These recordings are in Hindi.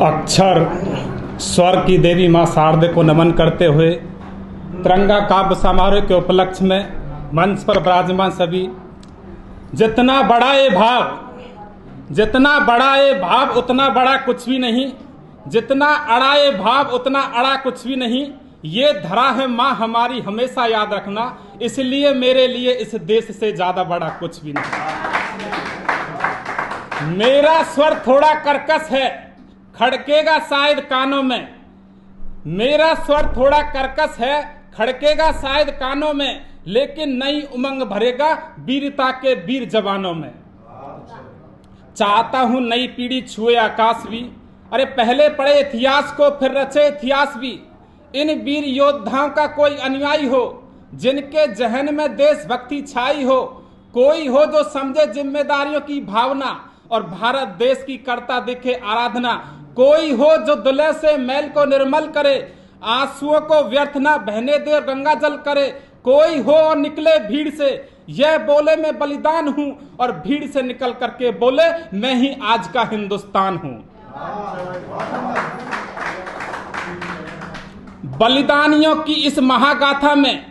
अक्षर स्वर की देवी मां शारदे को नमन करते हुए तिरंगा काव्य समारोह के उपलक्ष्य में मंच पर विराजमान सभी, जितना बड़ा ये भाव उतना बड़ा कुछ भी नहीं, जितना अड़ा ये भाव उतना अड़ा कुछ भी नहीं। ये धरा है माँ हमारी, हमेशा याद रखना, इसलिए मेरे लिए इस देश से ज्यादा बड़ा कुछ भी नहीं। मेरा स्वर थोड़ा कर्कश है, खड़केगा शायद कानों में। मेरा स्वर थोड़ा कर्कश है, खड़केगा शायद कानों में, लेकिन नई उमंग भरेगा वीरता के वीर जवानों में। चाहता हूं नई पीढ़ी छुए आकाश भी, अरे पहले पढ़े इतिहास को फिर रचे इतिहास भी। इन वीर योद्धाओं का कोई अनुयायी हो, जिनके जहन में देशभक्ति छाई हो। कोई हो जो समझे जिम्मेदारियों की भावना और भारत देश की करता दिखे आराधना। कोई हो जो दुल्हे से मैल को निर्मल करे, आंसुओं को व्यर्थ ना बहने दे और गंगा जल करे। कोई हो और निकले भीड़ से, यह बोले मैं बलिदान हूं, और भीड़ से निकल करके बोले मैं ही आज का हिंदुस्तान हूं। बलिदानियों की इस महागाथा में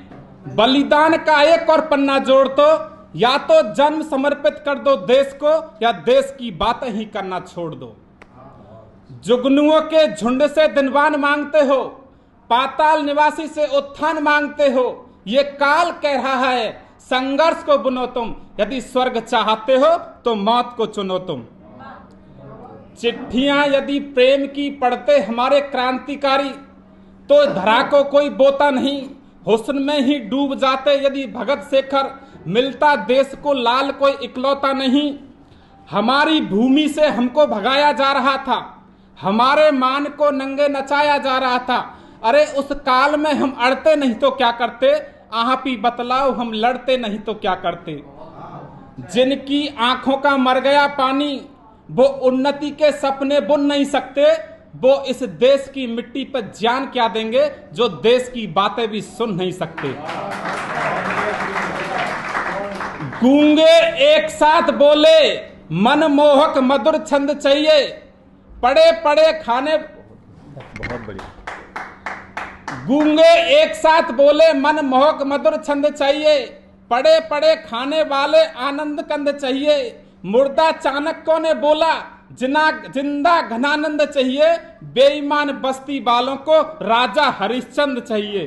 बलिदान का एक और पन्ना जोड़ दो, या तो जन्म समर्पित कर दो देश को, या देश की बातें ही करना छोड़ दो। जुगनुओं के झुंड से दिनवान मांगते हो, पाताल निवासी से उत्थान मांगते हो। ये काल कह रहा है संघर्ष को बुनो तुम, यदि स्वर्ग चाहते हो तो मौत को चुनो तुम। चिट्ठियां यदि प्रेम की पढ़ते हमारे क्रांतिकारी, तो धरा को कोई बोता नहीं, हुस्न में ही डूब जाते यदि भगत शेखर। मिलता देश को लाल कोई इकलौता नहीं। हमारी भूमि से हमको भगाया जा रहा था, हमारे मान को नंगे नचाया जा रहा था। अरे उस काल में हम अड़ते नहीं तो क्या करते, आप ही बतलाओ हम लड़ते नहीं तो क्या करते। जिनकी आंखों का मर गया पानी, वो उन्नति के सपने बुन नहीं सकते। वो इस देश की मिट्टी पर जान क्या देंगे, जो देश की बातें भी सुन नहीं सकते। गूंगे एक साथ बोले मनमोहक मधुर छंद चाहिए, पड़े पड़े खाने। बहुत बढ़िया। गूंगे एक साथ बोले मनमोहक मधुर छंद चाहिए, पड़े पड़े खाने वाले आनंद कंद चाहिए। मुर्दा चाणक्यों ने बोला जिंदा घनानंद चाहिए, बेईमान बस्ती वालों को राजा हरिश्चंद्र चाहिए।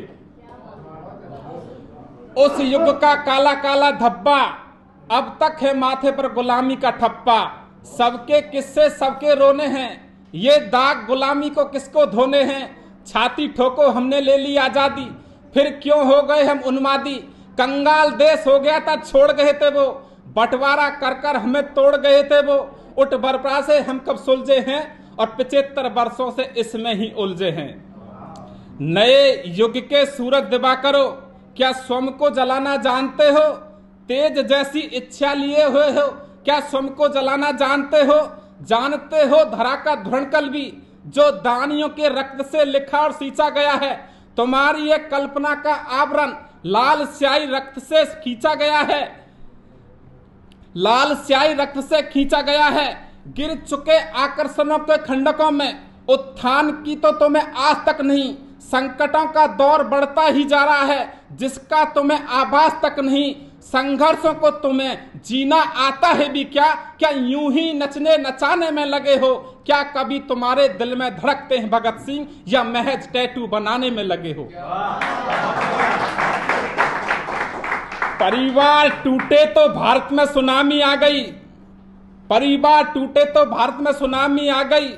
उस युग का काला काला धब्बा, अब तक है माथे पर गुलामी का ठप्पा। सबके किस्से सबके रोने हैं, ये दाग गुलामी को किसको धोने हैं। छाती ठोको हमने ले ली आजादी, फिर क्यों हो गए हम उन्मादी। कंगाल देश हो गया था छोड़ गए थे वो, बंटवारा कर कर हमें तोड़ गए थे वो। उठ बरपा से हम कब सुलझे हैं, और 75 वर्षों से इसमें ही उलझे हैं। नए युग के सूरज दिवाकरो, क्या स्वयं को जलाना जानते हो। तेज जैसी इच्छा लिए हुए हो, क्या स्वयं को जलाना जानते हो। जानते हो धरा का धुरंकल भी, जो दानियों के रक्त से लिखा और सींचा गया है। तुम्हारी ये कल्पना का आवरण लाल स्याही रक्त से खींचा गया है, लाल स्याही रक्त से खींचा गया है। गिर चुके आकर्षणों के खंडकों में उत्थान की तो तुम्हें आज तक नहीं। संकटों का दौर बढ़ता ही जा रहा है, जिसका तुम्हें आभास तक नहीं। संघर्षों को तुम्हें जीना आता है भी क्या, क्या यूं ही नचने नचाने में लगे हो। क्या कभी तुम्हारे दिल में धड़कते हैं भगत सिंह, या महज टैटू बनाने में लगे हो। परिवार टूटे तो भारत में सुनामी आ गई, परिवार टूटे तो भारत में सुनामी आ गई।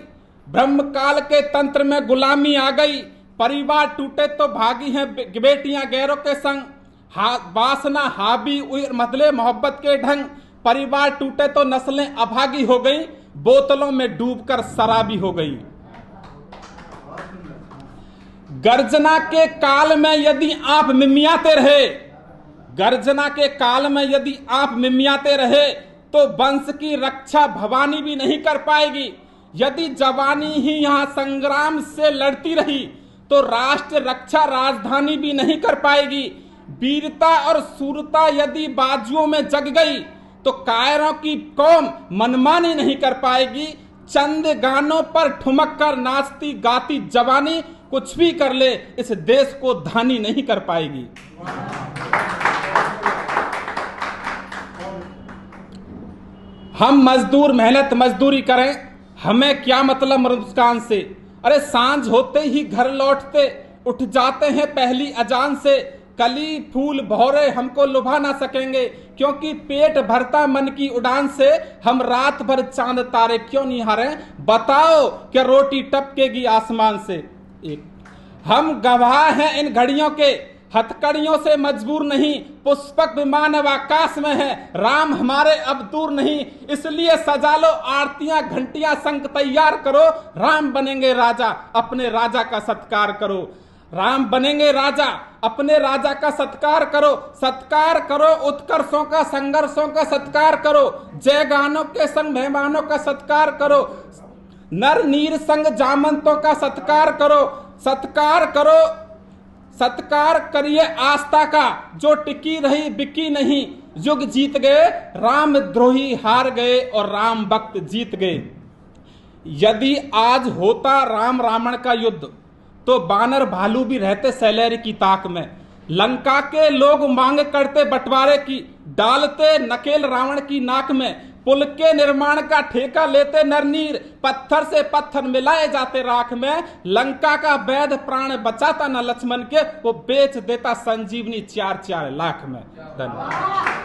ब्रह्मकाल के तंत्र में गुलामी आ गई। परिवार टूटे तो भागी हैं बेटियां गैरों के संग, वासना हावी मतले मोहब्बत के ढंग। परिवार टूटे तो नस्लें अभागी हो गई, बोतलों में डूबकर शराबी हो गई। गर्जना के काल में यदि आप मिमियाते रहे, गर्जना के काल में यदि आप मिमियाते रहे, तो वंश की रक्षा भवानी भी नहीं कर पाएगी। यदि जवानी ही यहां संग्राम से लड़ती रही, तो राष्ट्र रक्षा राजधानी भी नहीं कर पाएगी। वीरता और शूरता यदि बाजुओं में जग गई, तो कायरों की कौम मनमानी नहीं कर पाएगी। चंद गानों पर ठुमक कर नाचती गाती जवानी कुछ भी कर ले इस देश को धानी नहीं कर पाएगी। हम मजदूर मेहनत मजदूरी करें, हमें क्या मतलब मुस्कान से। अरे सांझ होते ही घर लौटते उठ जाते हैं पहली अजान से। कली फूल भौरे हमको लुभा ना सकेंगे, क्योंकि पेट भरता मन की उड़ान से। हम रात भर चांद तारे क्यों निहारें, बताओ क्या रोटी टपकेगी आसमान से। हम गवाह हैं इन घड़ियों के, हथकड़ियों से मजबूर नहीं। पुष्पक विमान अब आकाश में है, राम हमारे अब दूर नहीं। इसलिए सजा लो आरतियां घंटियां संग तैयार करो। राम बनेंगे राजा, अपने राजा का सत्कार करो। राम बनेंगे राजा, अपने राजा का सत्कार करो। सत्कार करो उत्कर्षों का, संघर्षों का सत्कार करो। जय गानों के संग मेहमानों का सत्कार करो। नर नीर संग जामंतों का सत्कार करो। सत्कार करो, सत्कार करिए आस्था का, जो टिकी रही बिकी नहीं। युग जीत गए राम द्रोही हार गए, और राम भक्त जीत गए। यदि आज होता राम रावण का युद्ध, तो बानर भालू भी रहते सैलेरी की ताक में। लंका के लोग मांग करते बंटवारे की, डालते नकेल रावण की नाक में। पुल के निर्माण का ठेका लेते नरनीर, पत्थर से पत्थर मिलाए जाते राख में। लंका का वैध प्राण बचाता न लक्ष्मण के, वो बेच देता संजीवनी 4-4 लाख में। धन्यवाद।